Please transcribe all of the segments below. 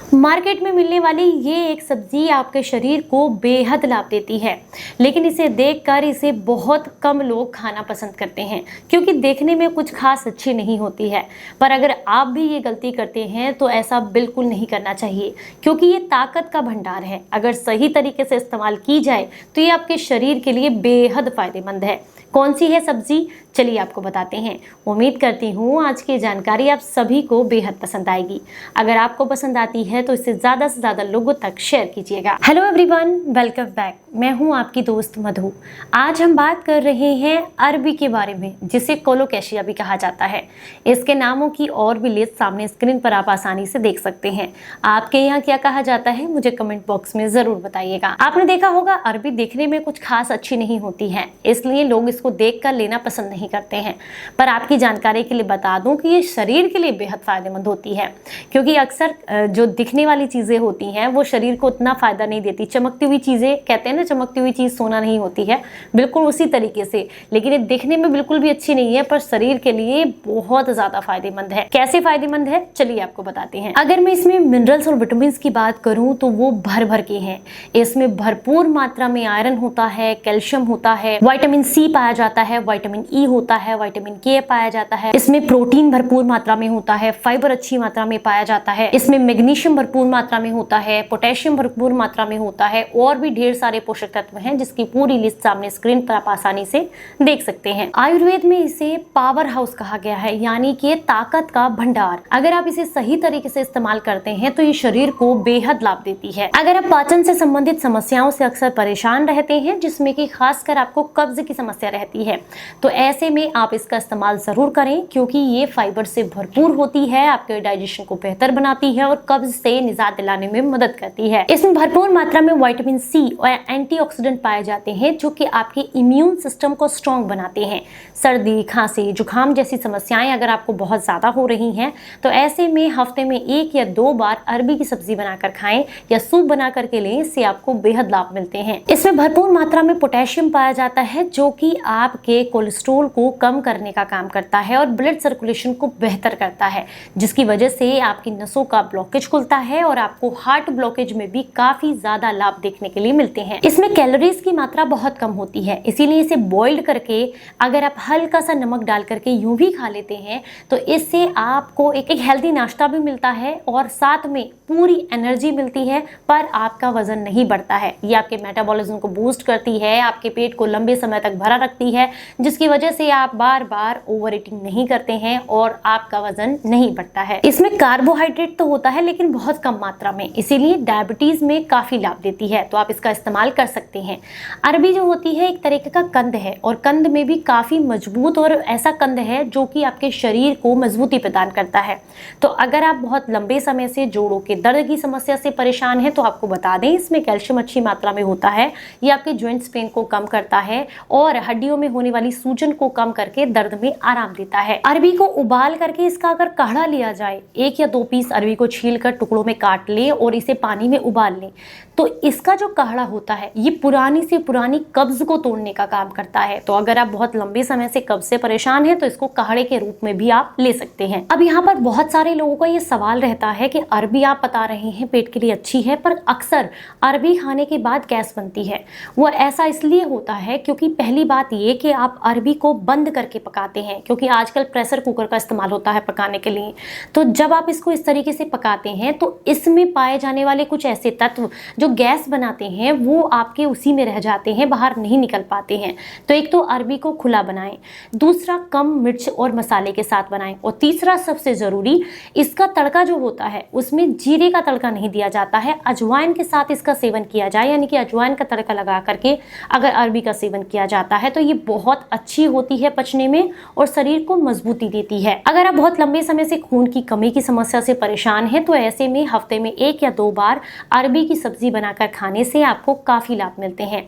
Market में मिलने वाली ये एक सब्जी आपके शरीर को बेहद लाभ देती है, लेकिन इसे देखकर इसे बहुत कम लोग खाना पसंद करते हैं क्योंकि देखने में कुछ खास अच्छी नहीं होती है। पर अगर आप भी ये गलती करते हैं तो ऐसा बिल्कुल नहीं करना चाहिए क्योंकि ये ताकत का भंडार है। अगर सही तरीके से इस्तेमाल की जाए तो ये आपके शरीर के लिए बेहद फायदेमंद है। कौन सी है सब्जी, चलिए आपको बताते हैं। उम्मीद करती हूँ आज की जानकारी आप सभी को बेहद पसंद आएगी। अगर आपको पसंद आती है तो इसे ज़्यादा से ज़्यादा लोगों तक शेयर कीजिएगा। Hello everyone, welcome back. मैं हूँ आपकी दोस्त मधु। आज हम बात कर रहे हैं अरबी के बारे में, जिसे कोलोकेशिया भी कहा जाता है। इसके नामों की और भी लिस्ट सामने स्क्रीन पर आप आसानी से देख सकते हैं। आपके यहाँ क्या कहा जाता है मुझे कमेंट बॉक्स में ज़रूर बताइएगा। आपने देखा होगा अरबी देखने में कुछ खास अच्छी नहीं होती है, इसलिए लोग इसको देखकर लेना पसंद नहीं करते हैं। पर आपकी जानकारी के लिए बता दूं कि ये शरीर के लिए बेहद फायदेमंद होती है, क्योंकि अक्सर जो दिखने वाली चीज़ें होती हैं वो शरीर को उतना फायदा नहीं देती। चमकती हुई चीज़ें, कहते हैं ना चमकती हुई चीज़ सोना नहीं होती है, बिल्कुल उसी तरीके से। लेकिन ये दिखने में बिल्कुल भी अच्छी नहीं है, पर शरीर के लिए बहुत ज़्यादा फायदेमंद है। कैसे फायदेमंद है चलिए आपको बताते हैं। अगर मैं इसमें मिनरल्स और विटामिन की बात करूँ तो वो भर भर के हैं। इसमें भरपूर मात्रा में आयरन होता है, कैल्शियम होता है, विटामिन सी पाया जाता है, विटामिन ई होता है, विटामिन के पाया जाता है। इसमें प्रोटीन भरपूर मात्रा में होता है, फाइबर अच्छी मात्रा में पाया जाता है। इसमें मैग्नीशियम भरपूर मात्रा में होता है, पोटेशियम भरपूर मात्रा में होता है और भी ढेर सारे पोषक तत्व हैं जिसकी पूरी लिस्ट सामने स्क्रीन पर आप आसानी से देख सकते हैं। आयुर्वेद में इसे पावर हाउस कहा गया है, यानी कि ताकत का भंडार। अगर आप इसे सही तरीके से इस्तेमाल करते हैं तो ये शरीर को बेहद लाभ देती है। अगर आप पाचन से संबंधित समस्याओं से अक्सर परेशान रहते हैं, जिसमें कि खासकर आपको कब्ज की समस्या रहती है, तो ऐसे में आप इसका इस्तेमाल जरूर करें क्योंकि ये फाइबर से भरपूर होती है, आपके डाइजेशन को बेहतर बनाती है और कब्ज से निजात दिलाने में मदद करती है। इसमें भरपूर मात्रा में विटामिन सी और एंटीऑक्सीडेंट पाए जाते हैं जो कि आपके इम्यून सिस्टम को स्ट्रॉन्ग बनाते हैं। सर्दी, खांसी, जुकाम जैसी समस्याएं अगर आपको बहुत ज्यादा हो रही हैं तो ऐसे में हफ्ते में 1 या 2 बार अरबी की सब्जी बनाकर खाएं या सूप बना करके लें, इससे आपको बेहद लाभ मिलते हैं। इसमें भरपूर मात्रा में पोटेशियम पाया जाता है जो कि आपके कोलेस्ट्रॉल को कम करने का काम करता है और ब्लड सर्कुलेशन को बेहतर करता है, जिसकी वजह से आपकी नसों का ब्लॉकेज खुलता है और आपको हार्ट ब्लॉकेज में भी काफी ज्यादा लाभ देखने के लिए मिलते हैं। इसमें कैलोरीज की मात्रा बहुत कम होती है, इसीलिए इसे बॉइल्ड करके अगर आप हल्का सा नमक डाल करके यूं भी खा लेते हैं तो इससे आपको एक हेल्दी नाश्ता भी मिलता है और साथ में पूरी एनर्जी मिलती है, पर आपका वजन नहीं बढ़ता है। ये आपके मेटाबॉलिज्म को बूस्ट करती है, आपके पेट को लंबे समय तक भरा रखती है, जिसकी वजह से आप बार बार ओवर ईटिंग नहीं करते हैं और आपका वजन नहीं बढ़ता है। इसमें कार्बोहाइड्रेट तो होता है लेकिन बहुत कम मात्रा में, इसीलिए डायबिटीज में काफी लाभ देती है, तो आप इसका इस्तेमाल कर सकते हैं। अरबी जो होती है एक तरीके का कंद है और कंद में भी काफी मजबूत और ऐसा कंद है जो कि आपके शरीर को मजबूती प्रदान करता है। तो अगर आप बहुत लंबे समय से जोड़ों के दर्द की समस्या से परेशान हैं तो आपको बता दें इसमें कैल्शियम अच्छी मात्रा में होता है। ये आपके जॉइंट्स पेन को कम करता है और हड्डियों में होने वाली सूजन को कम करके दर्द में आराम देता है। अरबी को उबाल करके इसका अगर काढ़ा लिया जाए, 1 या 2 पीस अरबी को छीलकर टुकड़ों में काट लें और इसे पानी में उबाल लें, तो इसका जो काढ़ा होता है ये पुरानी से पुरानी कब्ज को तोड़ने का काम करता है। तो अगर आप बहुत लंबे समय से कब्ज से परेशान हैं तो इसको काढ़े के रूप में भी आप ले सकते हैं। अब यहाँ पर बहुत सारे लोगों का ये सवाल रहता है कि अरबी आप बता रहे हैं पेट के लिए अच्छी है, पर अक्सर अरबी खाने के बाद गैस बनती है। वो ऐसा इसलिए होता है क्योंकि पहली बात ये कि आप अरबी को बंद करके पकाते हैं, क्योंकि आजकल प्रेशर कुकर का इस्तेमाल होता है पकाने के लिए। तो जब आप इसको इस तरीके से पकाते हैं तो इसमें पाए जाने वाले कुछ ऐसे तत्व जो गैस बनाते हैं वो आपके उसी में रह जाते हैं, बाहर नहीं निकल पाते हैं। तो एक तो अरबी को खुला बनाएं, दूसरा कम मिर्च और मसाले के साथ बनाएं, और तीसरा सबसे जरूरी इसका तड़का जो होता है उसमें जीरे का तड़का नहीं दिया जाता है, अजवाइन के साथ इसका सेवन किया जाए, यानी कि अजवाइन का तड़का लगा करके अगर अरबी का सेवन किया जाता है तो ये बहुत अच्छी होती है पचने में और शरीर को मजबूती देती है। अगर आप बहुत लंबे समय से खून की कमी की समस्या से परेशान हैं तो ऐसे में हफ्ते में 1 या 2 बार अरबी की सब्जी बनाकर खाने से आपको काफी लाभ मिलते हैं।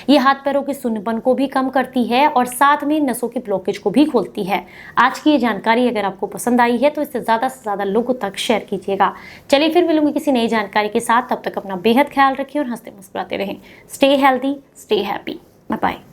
ये हाथ पैरों के सुन्नपन को भी कम करती है और साथ में नसों के ब्लॉकेज को भी खोलती है। आज की ये जानकारी अगर आपको पसंद आई है तो इसे ज्यादा से ज्यादा लोगों तक शेयर कीजिएगा। चलिए फिर मिलूंगी किसी नई जानकारी के साथ, तब तक अपना बेहद ख्याल रखिए और हंसते मुस्कुराते रहें। Stay healthy, stay happy, bye bye.